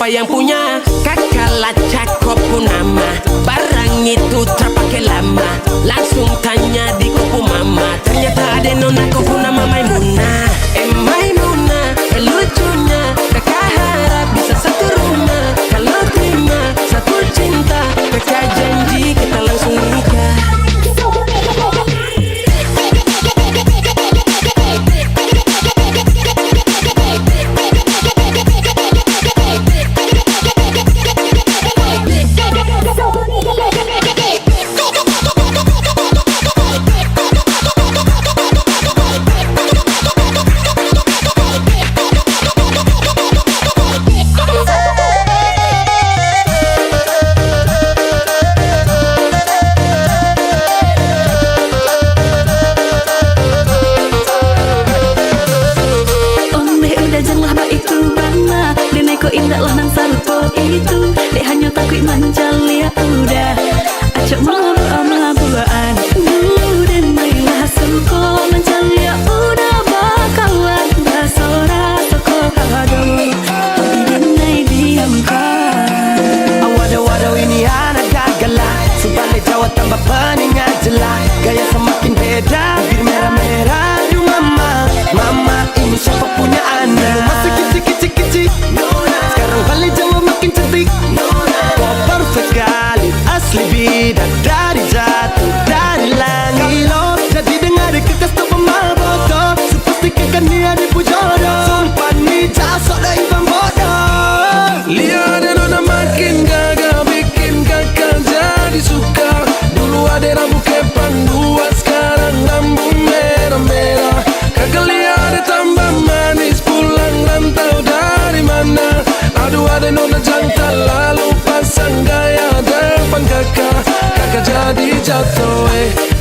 siapa yang punya. Kakak lacak kopu nama, barang itu terpakai lama. Langsung tanya di kopu mama, ternyata ada nona kopu nama Maimunah. Maimunah, lucunya kakak harap bisa satu rumah. Kalau terima satu cinta, kakak janji kita langsung nikah.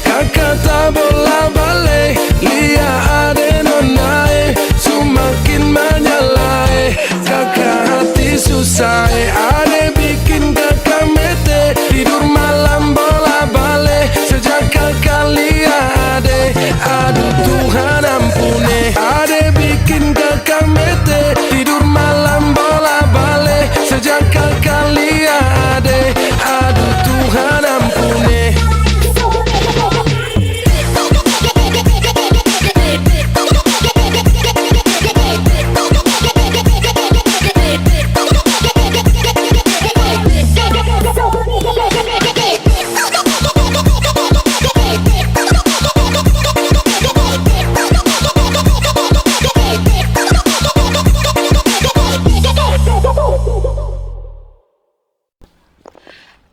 Kakak tak bola balik, lihat ada nona semakin menyala. Kakak hati susah, ada bikin kakak mete, tidur malam bola balik. Sejak kakak lihat aduh Tuhan ampuni, ada bikin kakak mete, tidur malam bola balik. Sejak kakak lihat aduh Tuhan ampuni.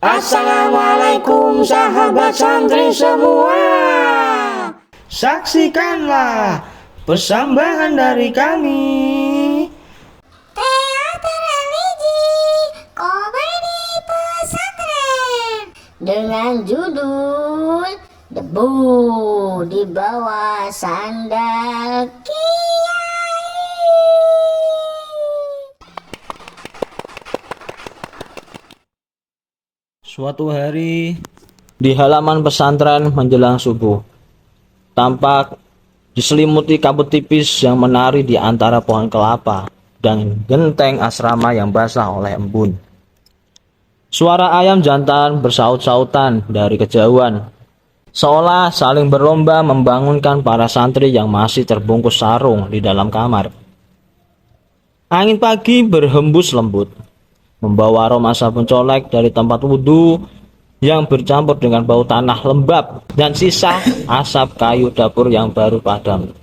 Assalamualaikum sahabat santri semua. Saksikanlah persembahan dari kami. Teater religi komedi pesantren dengan judul Debu di Bawah Sandal Kiai. Suatu hari di halaman pesantren menjelang subuh, tampak diselimuti kabut tipis yang menari di antara pohon kelapa dan genteng asrama yang basah oleh embun. Suara ayam jantan bersaut-sautan dari kejauhan, seolah saling berlomba membangunkan para santri yang masih terbungkus sarung di dalam kamar. Angin pagi berhembus lembut, membawa aroma sabun colek dari tempat wudhu yang bercampur dengan bau tanah lembab dan sisa asap kayu dapur yang baru padam.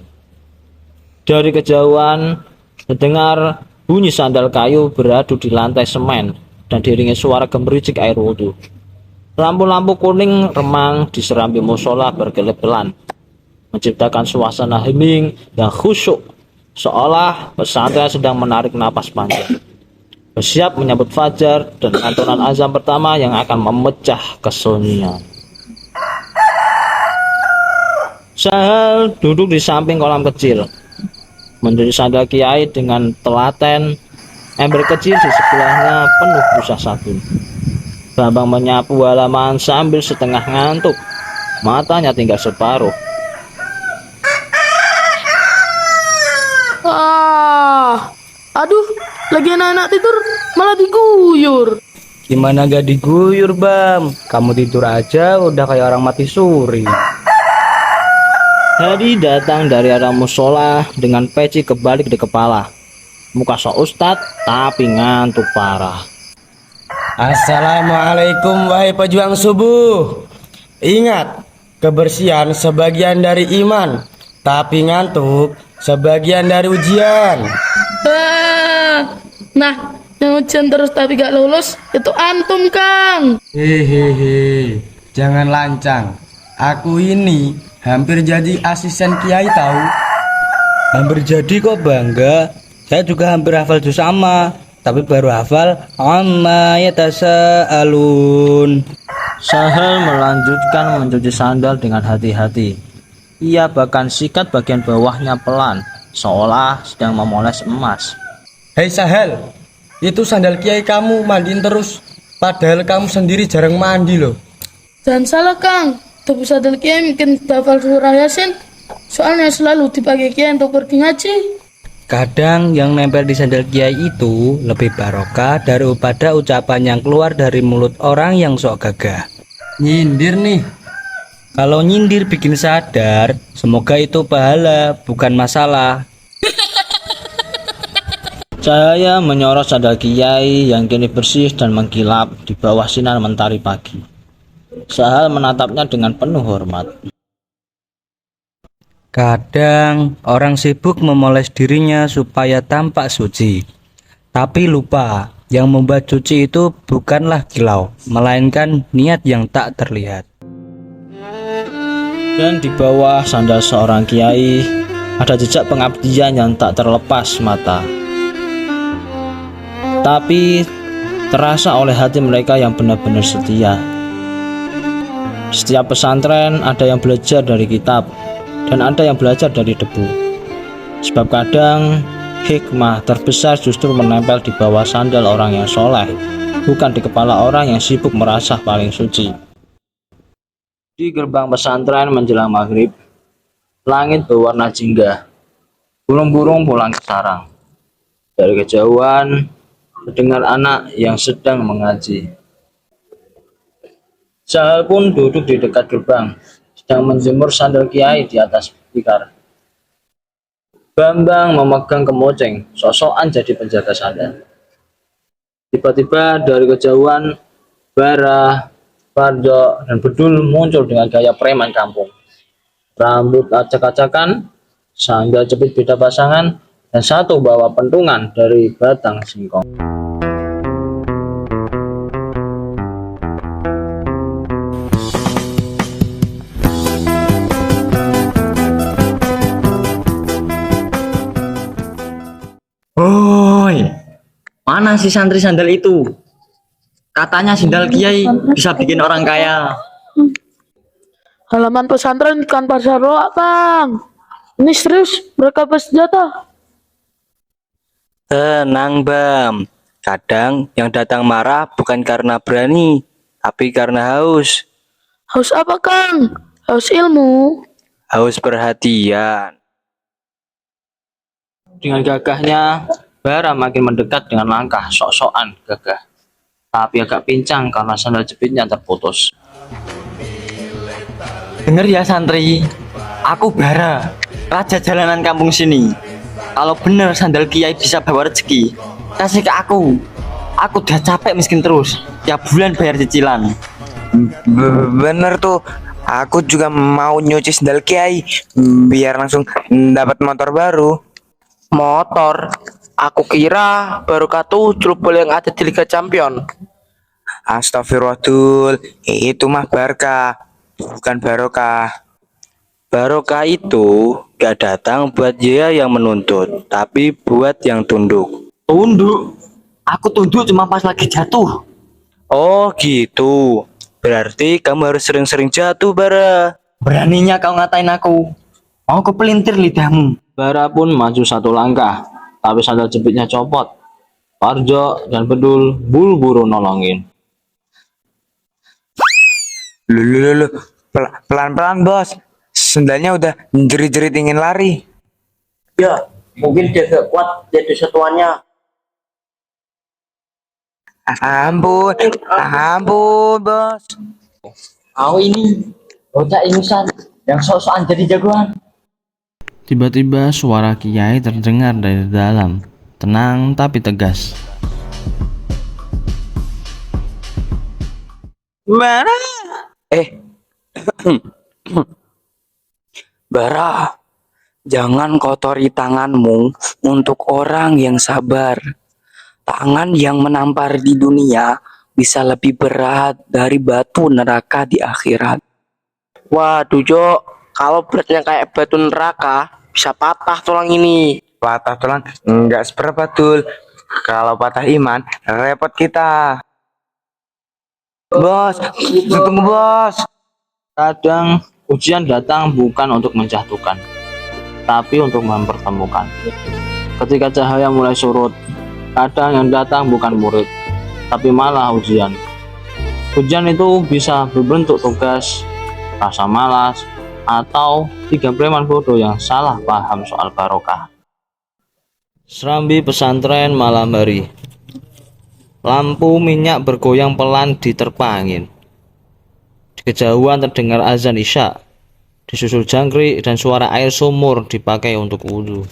Dari kejauhan terdengar bunyi sandal kayu beradu di lantai semen dan diiringi suara gemericik air wudhu. Lampu-lampu kuning remang di serambi musola berkelip-kelan, menciptakan suasana hening dan khusyuk, seolah pesantren sedang menarik napas panjang, bersiap menyambut fajar dan lantunan azan pertama yang akan memecah kesunyian. Sahal duduk di samping kolam kecil, mencuci sandal kiai dengan telaten. Ember kecil di sebelahnya penuh busa sabun. Bambang menyapu halaman sambil setengah ngantuk, matanya tinggal separuh. Aduh, Lagi anak-anak tidur malah diguyur. Gimana gak diguyur, Bam? Kamu tidur aja udah kayak orang mati suri. Hari datang dari arah musola dengan peci kebalik di kepala. Muka sok ustad tapi ngantuk parah. Assalamualaikum wahai pejuang subuh. Ingat, kebersihan sebagian dari iman, tapi ngantuk sebagian dari ujian. Nah, yang ujian terus tapi gak lulus itu antum, Kang. Hehehe, jangan lancang. Aku ini hampir jadi asisten kiai tahu. Hampir jadi kok bangga. Saya juga hampir hafal juz amma, tapi baru hafal amma yatasaalun. Sahal melanjutkan mencuci sandal dengan hati-hati. Ia bahkan sikat bagian bawahnya pelan, seolah sedang memoles emas. Hei Sahel, itu sandal kiai kamu mandiin terus. Padahal kamu sendiri jarang mandi loh. Jangan salah, Kang. Tubuh sadar kiai mungkin hafal surah Yasin. Soalnya selalu dipakai kiai untuk pergi ngaji. Kadang yang nempel di sandal kiai itu lebih barokah daripada ucapan yang keluar dari mulut orang yang sok gagah. Nyindir nih. Kalau nyindir bikin sadar, semoga itu pahala, bukan masalah. Cahaya menyorot sandal kiai yang kini bersih dan mengkilap di bawah sinar mentari pagi. Sahal menatapnya dengan penuh hormat. Kadang orang sibuk memoles dirinya supaya tampak suci, tapi lupa yang membuat suci itu bukanlah kilau, melainkan niat yang tak terlihat. Dan di bawah sandal seorang kiai ada jejak pengabdian yang tak terlepas mata, tapi terasa oleh hati mereka yang benar-benar setia. Setiap pesantren ada yang belajar dari kitab dan ada yang belajar dari debu. Sebab kadang hikmah terbesar justru menempel di bawah sandal orang yang soleh, bukan di kepala orang yang sibuk merasa paling suci. Di gerbang pesantren menjelang maghrib, langit berwarna jingga. Burung-burung pulang ke sarang. Dari kejauhan terdengar anak yang sedang mengaji. Sahal pun duduk di dekat gerbang, sedang menjemur sandal kiai di atas tikar. Bambang memegang kemoceng, sosokan jadi penjaga sandal. Tiba-tiba dari kejauhan, Bara, Parjo, dan Bedul muncul dengan gaya preman kampung. Rambut acak-acakan, sandal jepit beda pasangan, dan satu bawa pentungan dari batang singkong. Woi, mana si santri sandal itu? Katanya sandal kiai bisa bikin orang kaya. Halaman pesantren kan pasar roak, Kang. Ini serius, mereka bersenjata. Tenang Bam, kadang yang datang marah bukan karena berani, tapi karena haus. Haus apa, Kang? Haus ilmu. Haus perhatian. Dengan gagahnya, Bara makin mendekat dengan langkah sok-sokan gagah, tapi agak pincang karena sandal jepitnya terputus. Dengar ya santri, aku Bara, raja jalanan kampung sini. Kalau bener sandal kiai bisa bawa rezeki, kasih ke aku. Aku udah capek miskin terus, tiap bulan bayar cicilan. Bener tuh, aku juga mau nyuci sandal kiai biar langsung dapat motor baru. Motor? Aku kira Barokah tuh celupul yang ada di Liga Champion. Astagfirullahaladzim, itu mah Barkah, bukan Barokah. Barokah itu gak datang buat dia yang menuntut, tapi buat yang tunduk. Tunduk? Aku tunduk cuma pas lagi jatuh. Oh gitu, berarti kamu harus sering-sering jatuh Bara. Beraninya kau ngatain aku. Mau aku pelintir lidahmu. Bara pun maju satu langkah, tapi sandal jepitnya copot. Parjo dan Bedul buru-buru nolongin. Lulu, pelan-pelan bos, sandalnya udah jerit-jerit ingin lari. Ya, mungkin dia gak kuat jadi satuannya. Ampun, ampun, bos. Aku ini bocah ingusan yang sok-sokan jadi jagoan. Tiba-tiba suara Kiai terdengar dari dalam, tenang tapi tegas. Bara. Bara, jangan kotori tanganmu untuk orang yang sabar. Tangan yang menampar di dunia bisa lebih berat dari batu neraka di akhirat. Waduh, Jo, kalau beratnya kayak batu neraka, bisa patah tulang ini. Patah tulang enggak seberapa Tul. Kalau patah iman, repot kita. Bos, tunggu bos. Kadang ujian datang bukan untuk menjatuhkan, tapi untuk mempertemukan. Ketika cahaya mulai surut, kadang yang datang bukan murid, tapi malah ujian. Ujian itu bisa berbentuk tugas, rasa malas, atau 3 preman bodoh yang salah paham soal barokah. Serambi pesantren malam hari. Lampu minyak bergoyang pelan diterpa angin. Di kejauhan terdengar azan isya, disusul jangkrik dan suara air sumur dipakai untuk wudhu.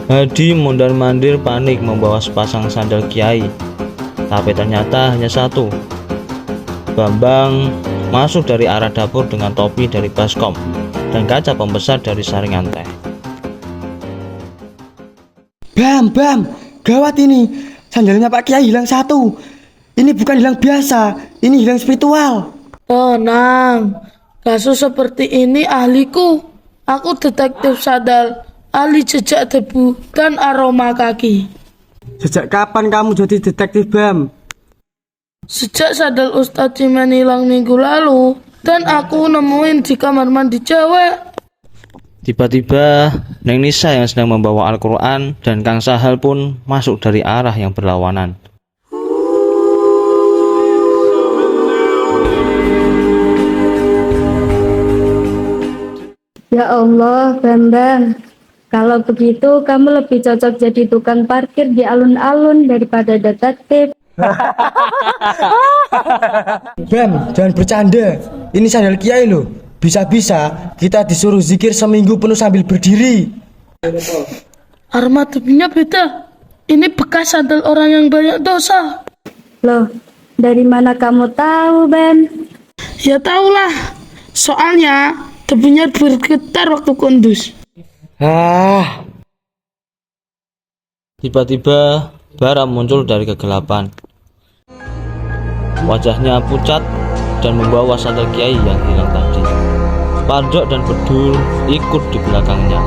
Hadi mondar-mandir panik membawa sepasang sandal Kiai, tapi ternyata hanya satu. Bambang masuk dari arah dapur dengan topi dari baskom dan kaca pembesar dari saringan teh. Bam, gawat ini. Sandalnya Pak Kiai hilang satu. Ini bukan hilang biasa, ini hilang spiritual. Tenang, kasus seperti ini ahliku. Aku detektif sandal, ahli jejak debu dan aroma kaki. Sejak kapan kamu jadi detektif, Bam? Sejak sandal Ustadz Cimen hilang minggu lalu, dan aku nemuin di kamar mandi cewek. Tiba-tiba Neng Nisa yang sedang membawa Al-Quran dan Kang Sahal pun masuk dari arah yang berlawanan. Ya Allah, Bambang. Kalau begitu kamu lebih cocok jadi tukang parkir di alun-alun daripada detektif. Bam, jangan bercanda. Ini sandal Kiai loh. Bisa-bisa kita disuruh zikir seminggu penuh sambil berdiri. Aroma debunya beda. Ini bekas sandal orang yang banyak dosa. Loh, dari mana kamu tahu, Bam? Ya tahulah. Soalnya debunya bergetar waktu kondus. Tiba-tiba Bara muncul dari kegelapan. Wajahnya pucat dan membawa sandal Kiai yang hilang tadi. Pardok dan Bedul ikut di belakangnya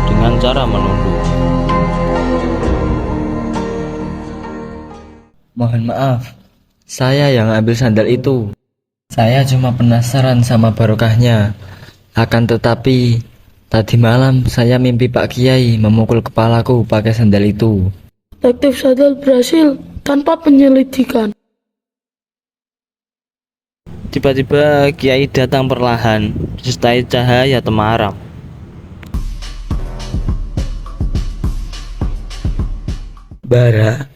dengan cara menunggu. Mohon maaf, saya yang ambil sandal itu. Saya cuma penasaran sama barokahnya. Akan tetapi, tadi malam saya mimpi Pak Kiai memukul kepalaku pakai sandal itu. Detektif sandal berhasil tanpa penyelidikan. Tiba-tiba Kiai datang perlahan, disertai cahaya temaram. Bara,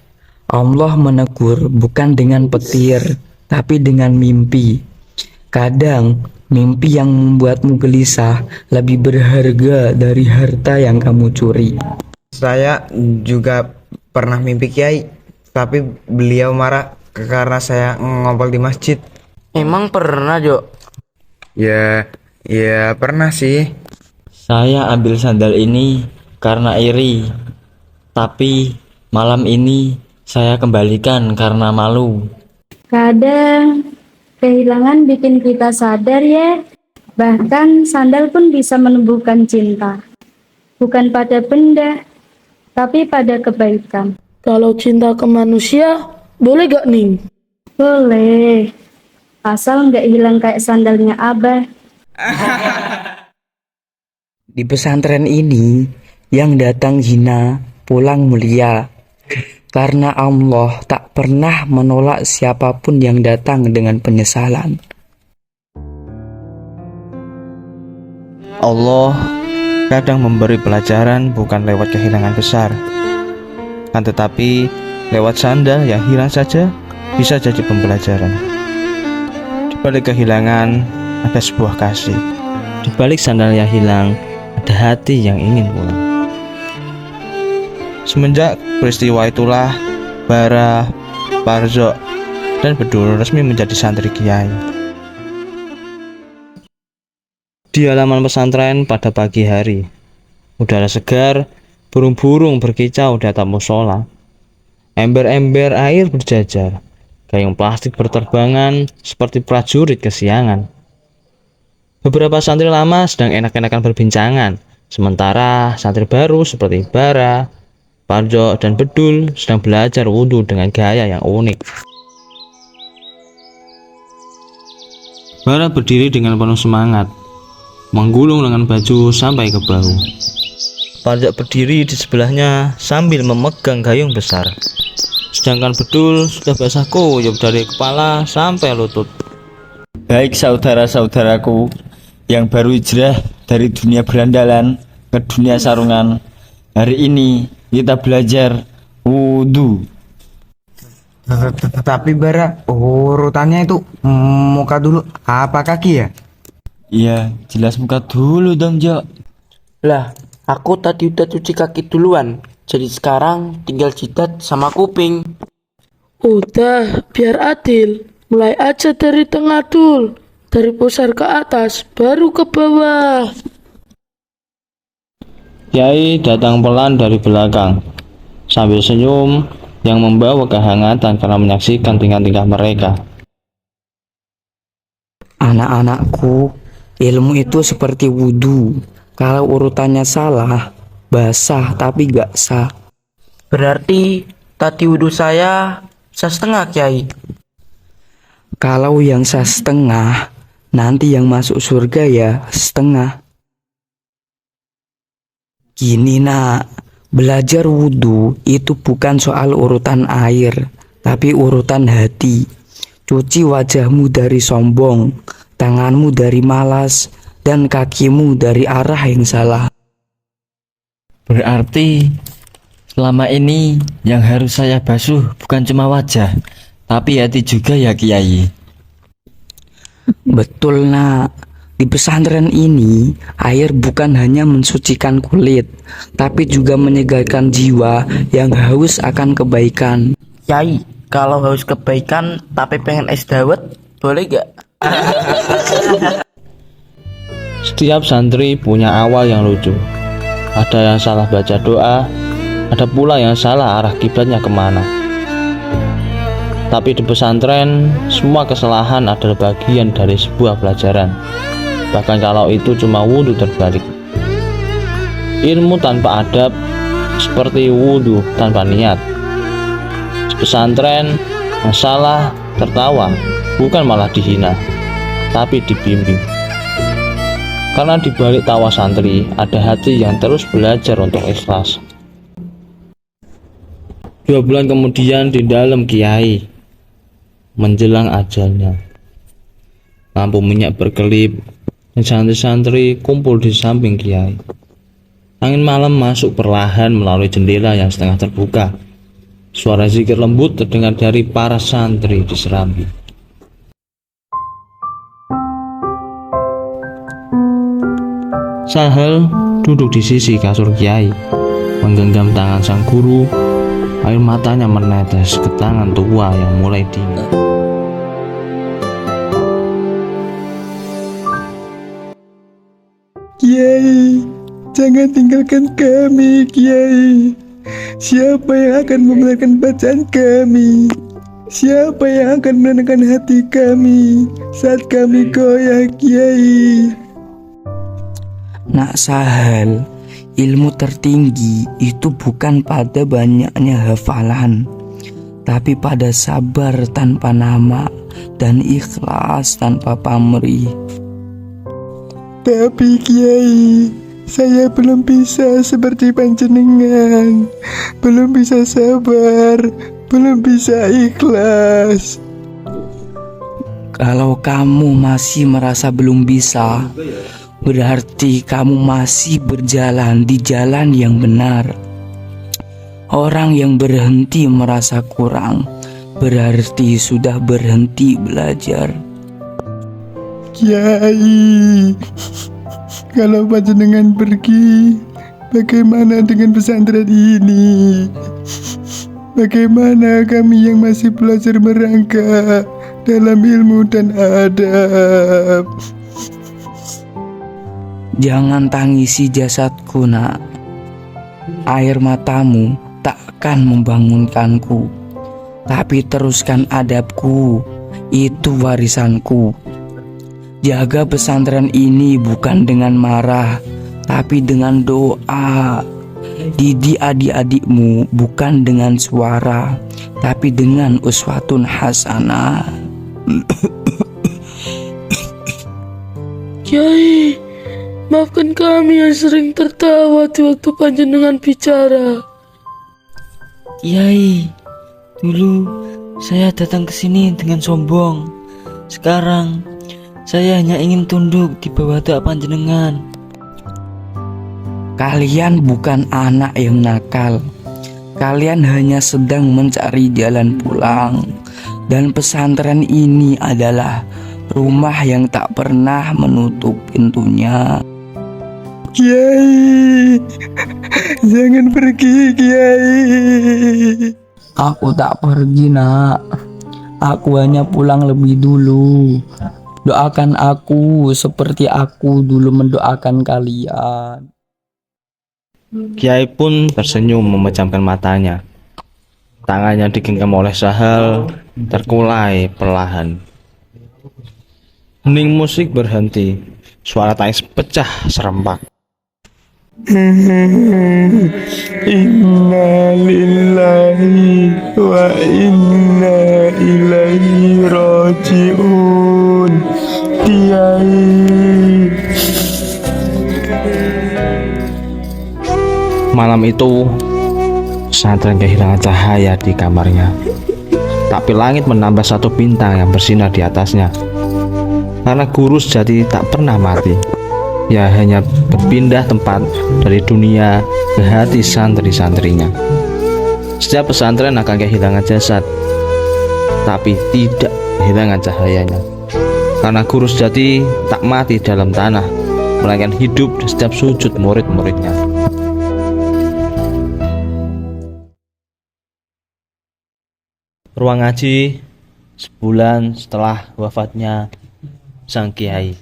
Allah menegur bukan dengan petir, tapi dengan mimpi. Kadang, mimpi yang membuatmu gelisah lebih berharga dari harta yang kamu curi. Saya juga pernah mimpi Kiai, tapi beliau marah karena saya ngompol di masjid. Emang pernah, Jo? Ya pernah sih. Saya ambil sandal ini karena iri, tapi malam ini saya kembalikan karena malu. Kadang kehilangan bikin kita sadar ya. Bahkan sandal pun bisa menumbuhkan cinta. Bukan pada benda, tapi pada kebaikan. Kalau cinta ke manusia, boleh gak nih? Boleh. Asal nggak hilang kayak sandalnya Abah. Di pesantren ini, yang datang hina, pulang mulia. Karena Allah tak pernah menolak siapapun yang datang dengan penyesalan. Allah kadang memberi pelajaran bukan lewat kehilangan besar, Kan tetapi lewat sandal yang hilang saja bisa jadi pembelajaran. Di balik kehilangan ada sebuah kasih. Di balik sandal yang hilang ada hati yang ingin pulang. Semenjak peristiwa itulah Bara, Parjo, dan Bedul resmi menjadi santri Kiai. Di halaman pesantren pada pagi hari, udara segar, burung-burung berkicau di atap musola. Ember-ember air berjajar, gayung plastik berterbangan seperti prajurit kesiangan. Beberapa santri lama sedang enak-enakan berbincangan, sementara santri baru seperti Bara, Parjo, dan Bedul sedang belajar wudhu dengan gaya yang unik. Bara berdiri dengan penuh semangat, menggulung dengan baju sampai ke bahu. Parjo berdiri di sebelahnya sambil memegang gayung besar. Sedangkan Bedul sudah basah kuyup dari kepala sampai lutut. Baik saudara-saudaraku yang baru hijrah dari dunia berandalan ke dunia sarungan, hari ini kita belajar wudhu. Tapi Bara, urutannya itu muka dulu apa kaki ya? Iya, jelas muka dulu dong, Jo. Lah, aku tadi udah cuci kaki duluan. Jadi sekarang tinggal jidat sama kuping. Udah, biar adil. Mulai aja dari tengah dul. Dari pusar ke atas, baru ke bawah. Kiai datang pelan dari belakang, sambil senyum yang membawa kehangatan karena menyaksikan tingkah-tingkah mereka. Anak-anakku, ilmu itu seperti wudhu. Kalau urutannya salah, basah tapi gak sah. Berarti tadi wudhu saya sah setengah, Kiai. Kalau yang sah setengah, nanti yang masuk surga ya setengah. Gini nak, belajar wudhu itu bukan soal urutan air, tapi urutan hati. Cuci wajahmu dari sombong, tanganmu dari malas, dan kakimu dari arah yang salah. Berarti selama ini yang harus saya basuh bukan cuma wajah, tapi hati juga ya Kiai. Betul nak. Di pesantren ini, air bukan hanya mensucikan kulit, tapi juga menyegarkan jiwa yang haus akan kebaikan. Kiai, kalau haus kebaikan tapi pengen es dawet, boleh gak? Setiap santri punya awal yang lucu. Ada yang salah baca doa, ada pula yang salah arah kiblatnya kemana. Tapi di pesantren, semua kesalahan adalah bagian dari sebuah pelajaran. Bahkan kalau itu cuma wudhu terbalik. Ilmu tanpa adab seperti wudhu tanpa niat. Di pesantren, yang salah tertawa, bukan malah dihina, tapi dibimbing. Karena di balik tawa santri ada hati yang terus belajar untuk ikhlas. 2 bulan kemudian di dalam Kiai, menjelang ajalnya, lampu minyak berkelip dan santri-santri kumpul di samping Kiai. Angin malam masuk perlahan melalui jendela yang setengah terbuka. Suara zikir lembut terdengar dari para santri di serambi. Sahel duduk di sisi kasur Kiai, menggenggam tangan sang guru. Air matanya menetes ke tangan tua yang mulai dingin. Kiai, jangan tinggalkan kami, Kiai. Siapa yang akan membenarkan bacaan kami? Siapa yang akan menenangkan hati kami saat kami goyah, Kiai? Nak Sahel, ilmu tertinggi itu bukan pada banyaknya hafalan, tapi pada sabar tanpa nama dan ikhlas tanpa pamrih. Tapi Kiai, saya belum bisa seperti panjenengan, belum bisa sabar, belum bisa ikhlas. Kalau kamu masih merasa belum bisa, berarti kamu masih berjalan di jalan yang benar. Orang yang berhenti merasa kurang berarti sudah berhenti belajar. Kiai, kalau panjenengan pergi, bagaimana dengan pesantren ini? Bagaimana kami yang masih belajar merangkak dalam ilmu dan adab? Jangan tangisi jasadku, nak. Air matamu takkan membangunkanku, tapi teruskan adabku, itu warisanku. Jaga pesantren ini bukan dengan marah, tapi dengan doa. Didik adik-adikmu bukan dengan suara, tapi dengan uswatun hasanah. Kiai, maafkan kami yang sering tertawa di waktu panjenengan bicara. Kiai, dulu saya datang ke sini dengan sombong. Sekarang saya hanya ingin tunduk di bawah doa panjenengan. Kalian bukan anak yang nakal. Kalian hanya sedang mencari jalan pulang. Dan pesantren ini adalah rumah yang tak pernah menutup pintunya. Kiai, jangan pergi, Kiai. Aku tak pergi, nak. Aku hanya pulang lebih dulu. Doakan aku seperti aku dulu mendoakan kalian. Kiai pun tersenyum memejamkan matanya. Tangannya digenggam oleh Sahal, terkulai perlahan. Hening musik berhenti. Suara tangis pecah serempak. Inna lillahi wa inna ilaihi rajiun. Kiai. Malam itu, pesantren kehilangan cahaya di kamarnya. Tapi langit menambah satu bintang yang bersinar di atasnya. Karena guru sejati tak pernah mati. Ia hanya berpindah tempat dari dunia ke hati santri-santrinya. Setiap pesantren akan kehilangan jasad, tapi tidak kehilangan cahayanya. Karena guru sejati tak mati dalam tanah, melainkan hidup di setiap sujud murid-muridnya. Ruang ngaji sebulan setelah wafatnya sang kiai.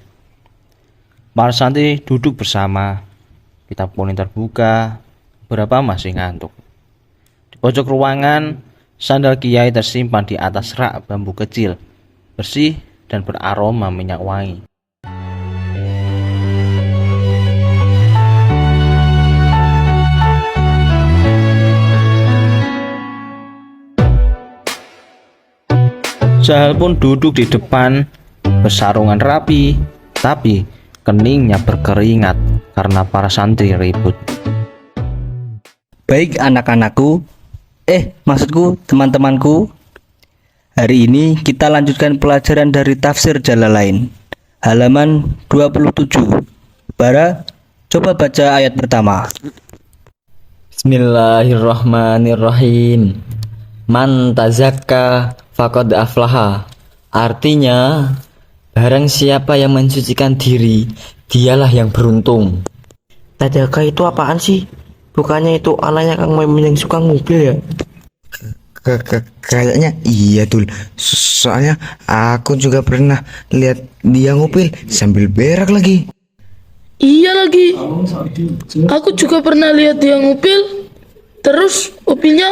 Para santri duduk bersama, kitab kuning terbuka, beberapa masih ngantuk. Di pojok ruangan, sandal kiai tersimpan di atas rak bambu kecil, bersih dan beraroma minyak wangi. Sahal pun duduk di depan, bersarungan rapi, tapi keningnya berkeringat karena para santri ribut. Baik anak-anakku, maksudku teman-temanku. Hari ini kita lanjutkan pelajaran dari tafsir Jalalain, halaman 27. Bara, coba baca ayat pertama. Bismillahirrahmanirrahim. Man tazakka faqad aflaha. Artinya, barang siapa yang mensucikan diri, dialah yang beruntung. Tazakka itu apaan sih? Bukannya itu anaknya Kang Maimun yang suka ngupil ya? Kayaknya iya Dul. Soalnya aku juga pernah lihat dia ngupil sambil berak lagi. Iya lagi. Aku juga pernah lihat dia ngupil, terus upilnya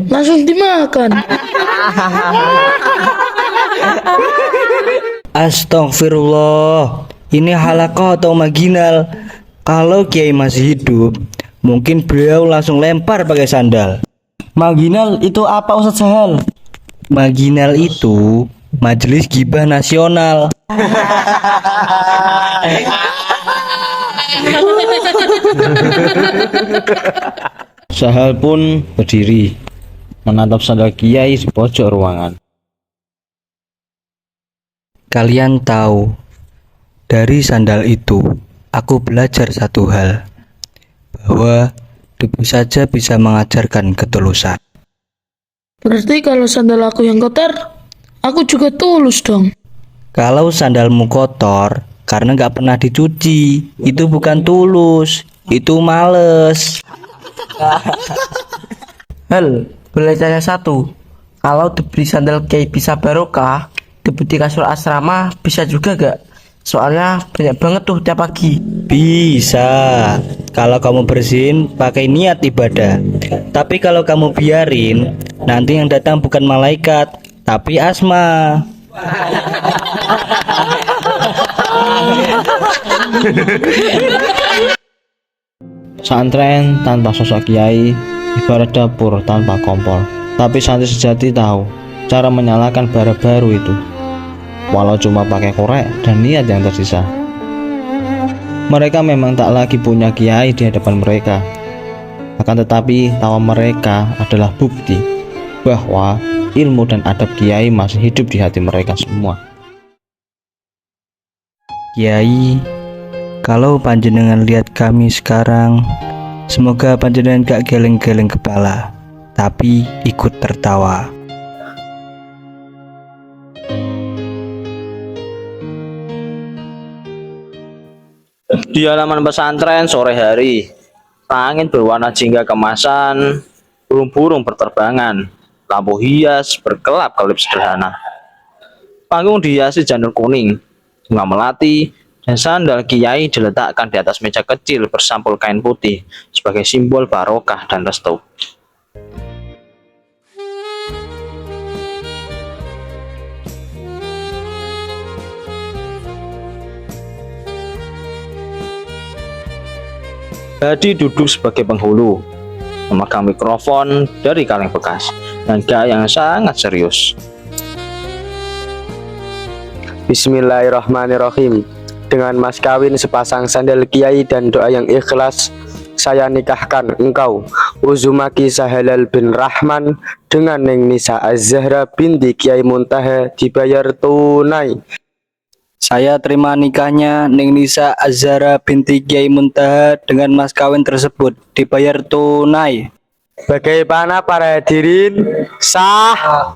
langsung dimakan. Astagfirullah, ini halaqah atau marginal? Kalau kiai masih hidup, mungkin beliau langsung lempar pakai sandal. Marginal itu apa Ustadz Sahal? Marginal itu Majelis Gibah Nasional. Sahal pun berdiri, menatap sandal kiai di pojok ruangan. Kalian tahu, dari sandal itu aku belajar satu hal, bahwa debu saja bisa mengajarkan ketulusan. Berarti kalau sandal aku yang kotor, aku juga tulus dong. Kalau sandalmu kotor karena nggak pernah dicuci, itu bukan tulus, itu males. Hel, boleh tanya satu. Kalau diberi sandal Kiai bisa barokah, diberi di kasur asrama bisa juga gak? Soalnya banyak banget tuh tiap pagi. Bisa, kalau kamu bersihin pakai niat ibadah. Tapi kalau kamu biarin, nanti yang datang bukan malaikat, tapi asma. Santren tanpa sosok kiai ibarat dapur tanpa kompor. Tapi santri sejati tahu cara menyalakan bara baru itu, walau cuma pakai korek dan niat yang tersisa. Mereka memang tak lagi punya kiai di hadapan mereka, akan tetapi tawa mereka adalah bukti bahwa ilmu dan adab kiai masih hidup di hati mereka semua. Kiai, kalau panjenengan lihat kami sekarang, semoga panjenengan gak geleng-geleng kepala, tapi ikut tertawa. Di halaman pesantren sore hari, langit berwarna jingga kemasan, burung-burung berterbangan, lampu hias berkelap-kelip sederhana. Panggung dihiasi janur kuning, bunga melati, dan sandal kiai diletakkan di atas meja kecil bersampul kain putih sebagai simbol barokah dan restu. Hadi duduk sebagai penghulu, memegang mikrofon dari kaleng bekas dan gaya yang sangat serius. Bismillahirrahmanirrahim. Dengan mas kawin sepasang sandal kiai dan doa yang ikhlas, saya nikahkan engkau Uzumaki Sahalal bin Rahman dengan Neng Nisa Az-Zahra binti Kiai Muntaha dibayar tunai. Saya terima nikahnya Neng Nisa Az-Zahra binti Kiai Muntaha dengan mas kawin tersebut dibayar tunai. Bagaimana para hadirin? Sah.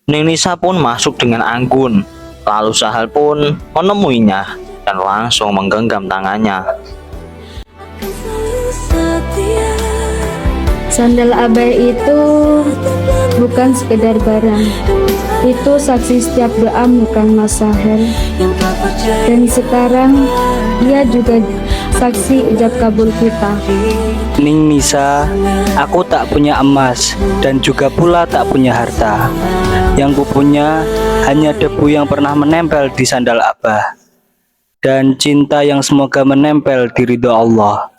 Neng Nisa pun masuk dengan anggun, lalu Sahal pun menemuinya dan langsung menggenggam tangannya. Sandal abai itu bukan sekedar barang, itu saksi setiap doamu Kang Mas Sahel. Dan sekarang dia juga saksi ijab kabul kita. Ning Nisa, aku tak punya emas dan juga pula tak punya harta. Yang kupunya hanya debu yang pernah menempel di sandal Abah dan cinta yang semoga menempel di ridho Allah.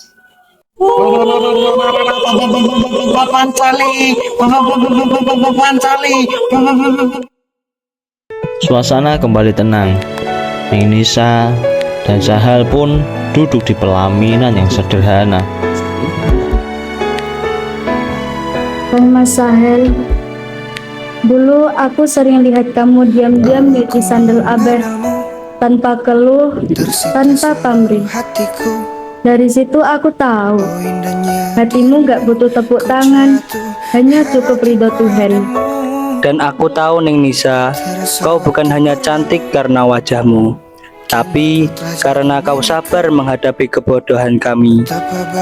Suasana kembali tenang. Neng Nisa dan Sahal pun duduk di pelaminan yang sederhana. Kang Mas Sahel, dulu aku sering lihat kamu diam-diam nyuci sandal Abah tanpa keluh, tanpa pamrih. Dari situ aku tahu hatimu gak butuh tepuk tangan, hanya cukup ridho Tuhan. Dan aku tahu Neng Nisa, kau bukan hanya cantik karena wajahmu, tapi karena kau sabar menghadapi kebodohan kami,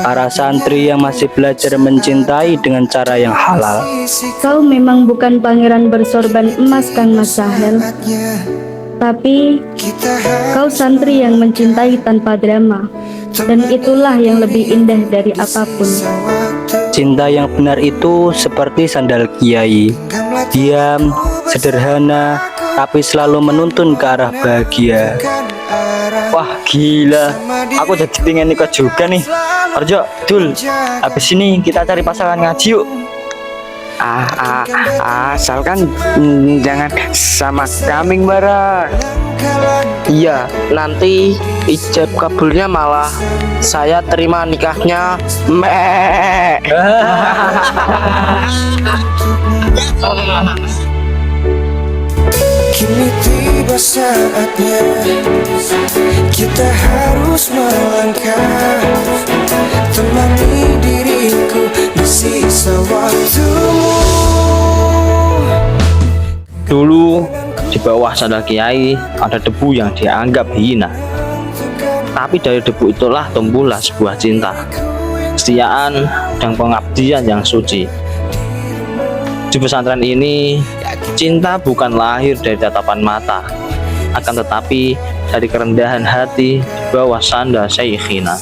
para santri yang masih belajar mencintai dengan cara yang halal. Kau memang bukan pangeran bersorban emas Kang Mas Sahel, tapi kau santri yang mencintai tanpa drama. Dan itulah yang lebih indah dari apapun. Cinta yang benar itu seperti sandal kiai, diam, sederhana, tapi selalu menuntun ke arah bahagia. Wah gila, aku jadi pengen nikah juga nih. Arjo, Dul, habis ini kita cari pasangan ngaji yuk. Asalkan jangan sama kambing bareng. Iya, nanti ijab kabulnya malah saya terima nikahnya. Kini tiba saatnya kita harus melangkah, temani diriku di sisa waktumu. Dulu di bawah sandal Kiai ada debu yang dianggap hina. Tapi dari debu itulah tumbuhlah sebuah cinta, kesetiaan, dan pengabdian yang suci. Di pesantren ini, cinta bukan lahir dari tatapan mata, akan tetapi dari kerendahan hati di bawah sandal Syekhina.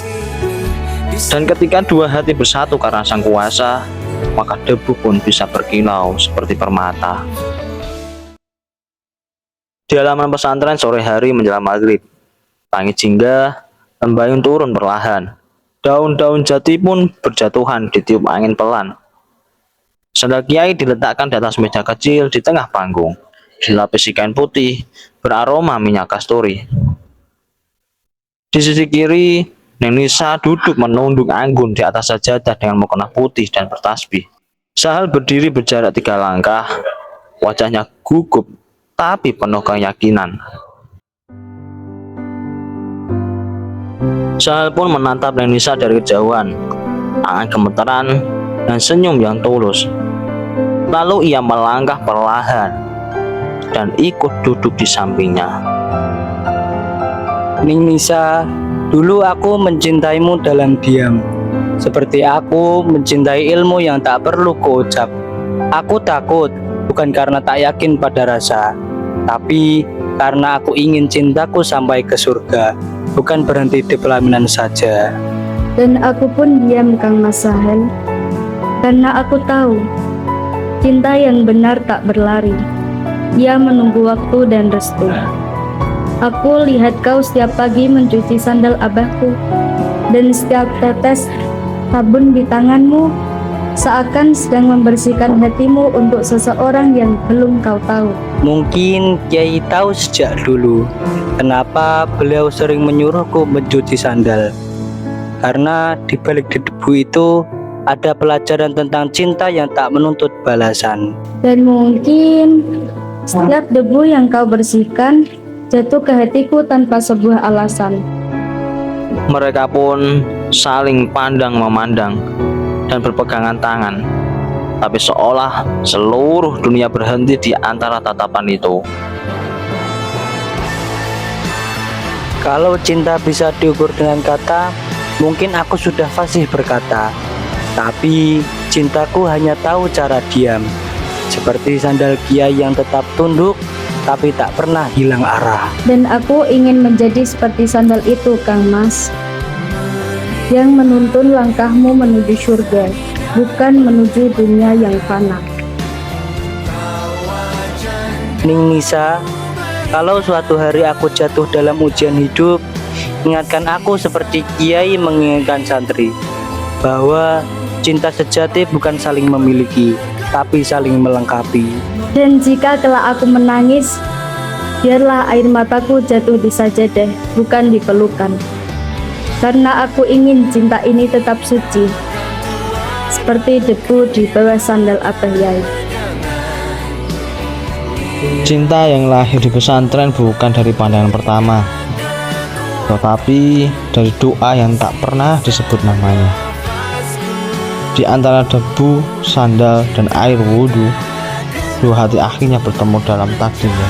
Dan ketika dua hati bersatu karena Sang Kuasa, maka debu pun bisa berkilau seperti permata. Di halaman pesantren sore hari menjelang maghrib, langit jingga, lembayung turun perlahan. Daun-daun jati pun berjatuhan ditiup angin pelan. Sandal Kiai diletakkan di atas meja kecil di tengah panggung, dilapisi kain putih beraroma minyak kasturi. Di sisi kiri, Neng Nisa duduk menunduk anggun di atas sajadah dengan mukena putih dan bertasbih. Sahal berdiri berjarak 3 langkah, wajahnya gugup tapi penuh keyakinan. Sahal pun menatap Neng Nisa dari kejauhan, tangan gemetaran dan senyum yang tulus. Lalu ia melangkah perlahan dan ikut duduk di sampingnya. Ning Nisa, dulu aku mencintaimu dalam diam, seperti aku mencintai ilmu yang tak perlu kuucap. Aku takut, bukan karena tak yakin pada rasa, tapi karena aku ingin cintaku sampai ke surga, bukan berhenti di pelaminan saja. Dan aku pun diam, Kang Mas Sahel, karena aku tahu cinta yang benar tak berlari. Ia menunggu waktu dan restu. Aku lihat kau setiap pagi mencuci sandal abahku, dan setiap tetes sabun di tanganmu seakan sedang membersihkan hatimu untuk seseorang yang belum kau tahu. Mungkin Kiai tahu sejak dulu kenapa beliau sering menyuruhku mencuci sandal. Karena di balik debu itu ada pelajaran tentang cinta yang tak menuntut balasan. Dan mungkin setiap debu yang kau bersihkan jatuh ke hatiku tanpa sebuah alasan. Mereka pun saling pandang memandang dan berpegangan tangan, tapi seolah seluruh dunia berhenti di antara tatapan itu. Kalau cinta bisa diukur dengan kata, mungkin aku sudah fasih berkata. Tapi cintaku hanya tahu cara diam, seperti sandal Kiai yang tetap tunduk tapi tak pernah hilang arah. Dan aku ingin menjadi seperti sandal itu, Kang Mas, yang menuntun langkahmu menuju surga, bukan menuju dunia yang fana. Ning Nisa, kalau suatu hari aku jatuh dalam ujian hidup, ingatkan aku seperti Kiai mengingatkan santri, bahwa cinta sejati bukan saling memiliki, tapi saling melengkapi. Dan jika kelak aku menangis, biarlah air mataku jatuh di sajadah, bukan di pelukan. Karena aku ingin cinta ini tetap suci, seperti debu di bawah sandal Abah Yai. Cinta yang lahir di pesantren bukan dari pandangan pertama, tetapi dari doa yang tak pernah disebut namanya. Di antara debu, sandal, dan air wudhu, dua hati akhirnya bertemu dalam takdirnya.